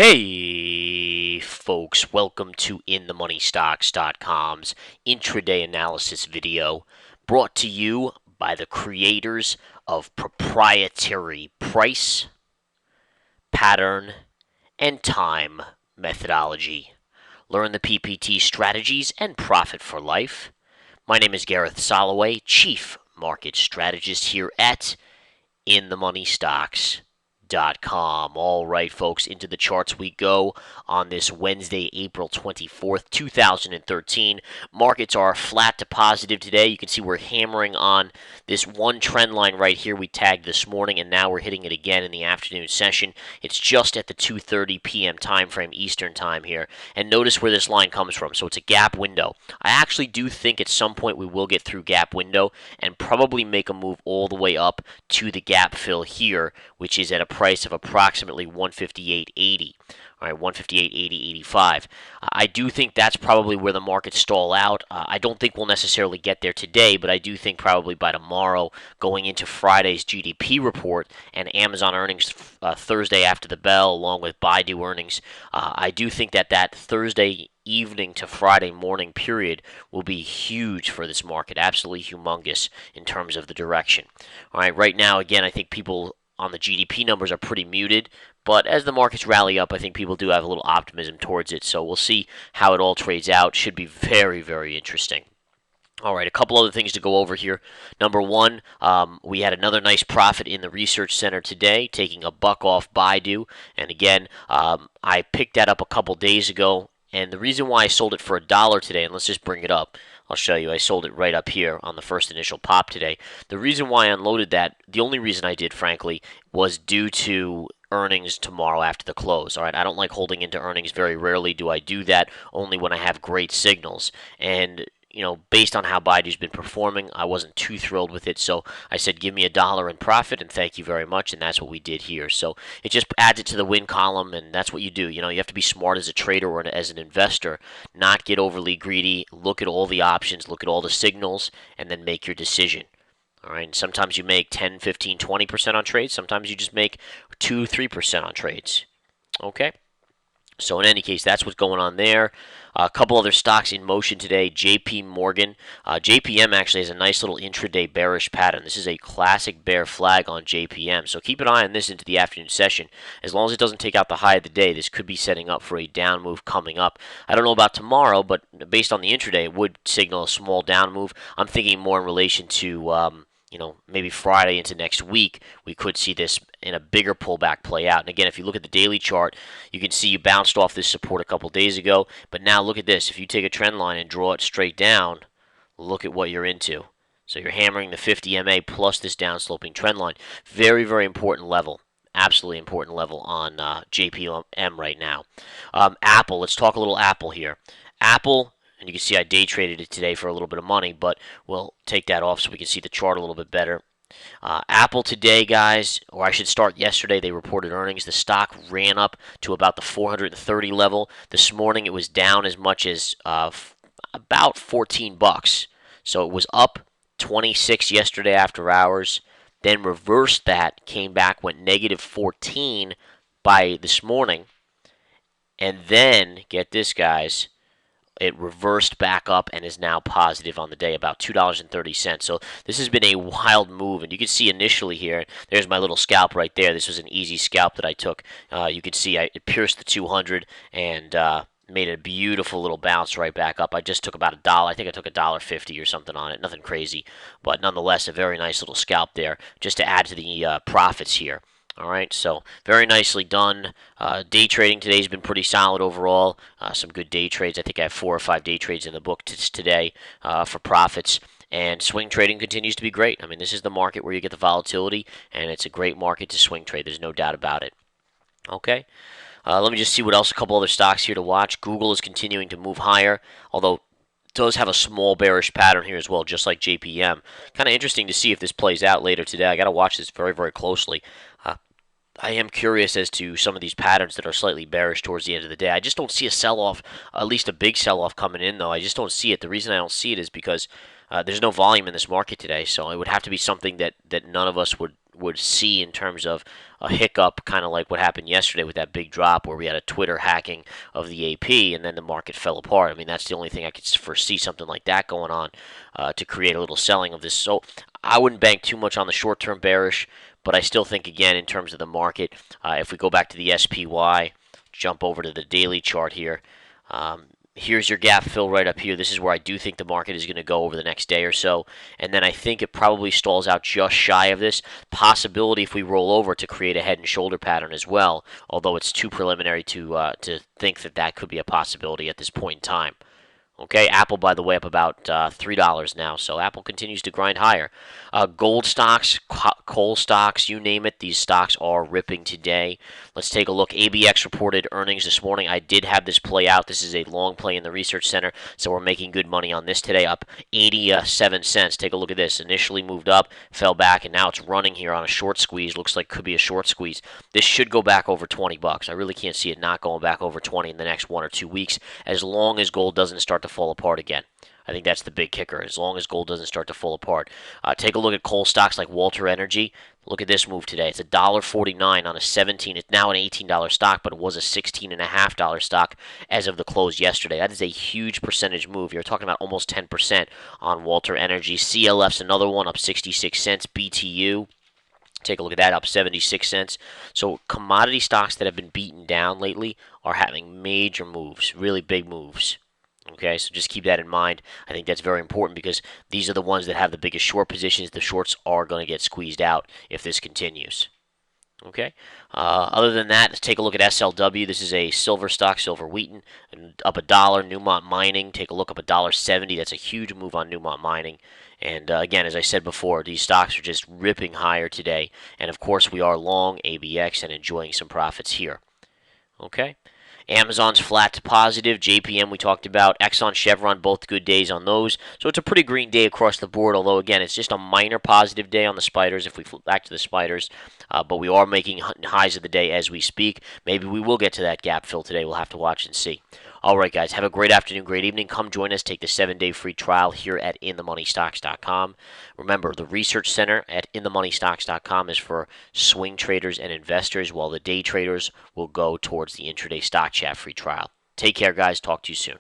Hey folks, welcome to InTheMoneyStocks.com's intraday analysis video brought to you by the creators of Proprietary Price, Pattern, and Time methodology. Learn the PPT strategies and profit for life. My name is Gareth Soloway, Chief Market Strategist here at InTheMoneyStocks.com. All right, folks, into the charts we go on this Wednesday, April 24th, 2013. Markets are flat to positive today. You can see we're hammering on this one trend line right here we tagged this morning, and now we're hitting it again in the afternoon session. It's just at the 2:30 p.m. time frame, Eastern time here. And notice where this line comes from. So it's a gap window. I actually do think at some point we will get through gap window and probably make a move all the way up to the gap fill here, which is at a price of approximately 158.80. All right, 158.80.85. I do think that's probably where the markets stall out. I don't think we'll necessarily get there today, but I do think probably by tomorrow, going into Friday's GDP report and Amazon earnings Thursday after the bell, along with Baidu earnings, I do think that Thursday evening to Friday morning period will be huge for this market, absolutely humongous in terms of the direction. All right, right now, again, I think people on the GDP numbers are pretty muted, but as the markets rally up, I think people do have a little optimism towards it, so we'll see how it all trades out. Should be very, very interesting. All right, a couple other things to go over here. Number one, we had another nice profit in the research center today, taking a buck off Baidu. And again, I picked that up a couple days ago, and the reason why I sold it for $1 today, and let's just bring it up. I'll show you. I sold it right up here on the first initial pop today. The reason why I unloaded that, the only reason I did, frankly, was due to earnings tomorrow after the close. All right, I don't like holding into earnings. Very rarely do I do that, only when I have great signals. And based on how Baidu's been performing, I wasn't too thrilled with it, so I said, give me $1 in profit, and thank you very much, and that's what we did here. So it just adds it to the win column, and that's what you do. You have to be smart as a trader or as an investor, not get overly greedy, look at all the options, look at all the signals, and then make your decision. All right, and sometimes you make 10, 15, 20% on trades. Sometimes you just make 2, 3% on trades. Okay? So in any case, that's what's going on there. A couple other stocks in motion today. JP Morgan. JPM actually has a nice little intraday bearish pattern. This is a classic bear flag on JPM. So keep an eye on this into the afternoon session. As long as it doesn't take out the high of the day, this could be setting up for a down move coming up. I don't know about tomorrow, but based on the intraday, it would signal a small down move. I'm thinking more in relation to maybe Friday into next week, we could see this in a bigger pullback play out. And again, if you look at the daily chart, you can see you bounced off this support a couple days ago. But now look at this. If you take a trend line and draw it straight down, look at what you're into. So you're hammering the 50 MA plus this downsloping trend line. Very, very important level. Absolutely important level on JPM right now. Apple. Let's talk a little Apple here. Apple. And you can see I day traded it today for a little bit of money, but we'll take that off so we can see the chart a little bit better. Apple today, guys, or I should start yesterday, they reported earnings. The stock ran up to about the 430 level. This morning it was down as much as about 14 bucks. So it was up 26 yesterday after hours, then reversed that, came back, went negative 14 by this morning, and then, get this, guys, it reversed back up and is now positive on the day, about $2.30. So this has been a wild move, and you can see initially here, there's my little scalp right there. This was an easy scalp that I took. You can see it pierced the 200 and made a beautiful little bounce right back up. I just took about $1. I think I took $1.50 or something on it. Nothing crazy, but nonetheless, a very nice little scalp there just to add to the profits here. All right, so very nicely done. Day trading today has been pretty solid overall. Some good day trades. I think I have 4 or 5 day trades in the book today for profits. And swing trading continues to be great. I mean, this is the market where you get the volatility, and it's a great market to swing trade. There's no doubt about it. Okay, let me just see what else. A couple other stocks here to watch. Google is continuing to move higher, although does have a small bearish pattern here as well, just like JPM. Kind of interesting to see if this plays out later today. I got to watch this very, very closely. I am curious as to some of these patterns that are slightly bearish towards the end of the day. I just don't see a sell-off, at least a big sell-off coming in, though. I just don't see it. The reason I don't see it is because there's no volume in this market today, so it would have to be something that none of us would would see in terms of a hiccup, kind of like what happened yesterday with that big drop where we had a Twitter hacking of the AP and then the market fell apart. I mean, that's the only thing I could foresee something like that going on to create a little selling of this. So I wouldn't bank too much on the short-term bearish, but I still think, again, in terms of the market, if we go back to the SPY, jump over to the daily chart here. Here's your gap fill right up here. This is where I do think the market is going to go over the next day or so. And then I think it probably stalls out just shy of this. Possibility if we roll over to create a head and shoulder pattern as well, although it's too preliminary to think that that could be a possibility at this point in time. Okay, Apple, by the way, up about $3 now, so Apple continues to grind higher. Gold stocks, coal stocks, you name it, these stocks are ripping today. Let's take a look. ABX reported earnings this morning. I did have this play out. This is a long play in the research center, so we're making good money on this today, up 87 cents. Take a look at this. Initially moved up, fell back, and now it's running here on a short squeeze. Looks like could be a short squeeze. This should go back over 20 bucks. I really can't see it not going back over 20 in the next 1 or 2 weeks, as long as gold doesn't start to fall apart again. I think that's the big kicker, as long as gold doesn't start to fall apart. Take a look at coal stocks like Walter Energy. Look at this move today. It's $1.49 on a 17. It's now an $18 stock, but it was a $16.50 stock as of the close yesterday. That is a huge percentage move. You're talking about almost 10% on Walter Energy. CLF's another one, up 66 cents. BTU. Take a look at that, up 76 cents. So commodity stocks that have been beaten down lately are having major moves, really big moves. Okay, so just keep that in mind. I think that's very important because these are the ones that have the biggest short positions. The shorts are going to get squeezed out if this continues. Okay. Other than that, let's take a look at SLW. This is a silver stock, Silver Wheaton, up $1. Newmont Mining, take a look, up $1.70. That's a huge move on Newmont Mining. And again, as I said before, these stocks are just ripping higher today. And of course, we are long ABX and enjoying some profits here. Okay. Amazon's flat to positive. JPM we talked about. Exxon, Chevron, both good days on those. So it's a pretty green day across the board, although, again, it's just a minor positive day on the spiders if we flip back to the spiders. But we are making highs of the day as we speak. Maybe we will get to that gap fill today. We'll have to watch and see. All right, guys. Have a great afternoon, great evening. Come join us. Take the 7-day free trial here at InTheMoneyStocks.com. Remember, the Research Center at InTheMoneyStocks.com is for swing traders and investors, while the day traders will go towards the Intra Day Stock Chat free trial. Take care, guys. Talk to you soon.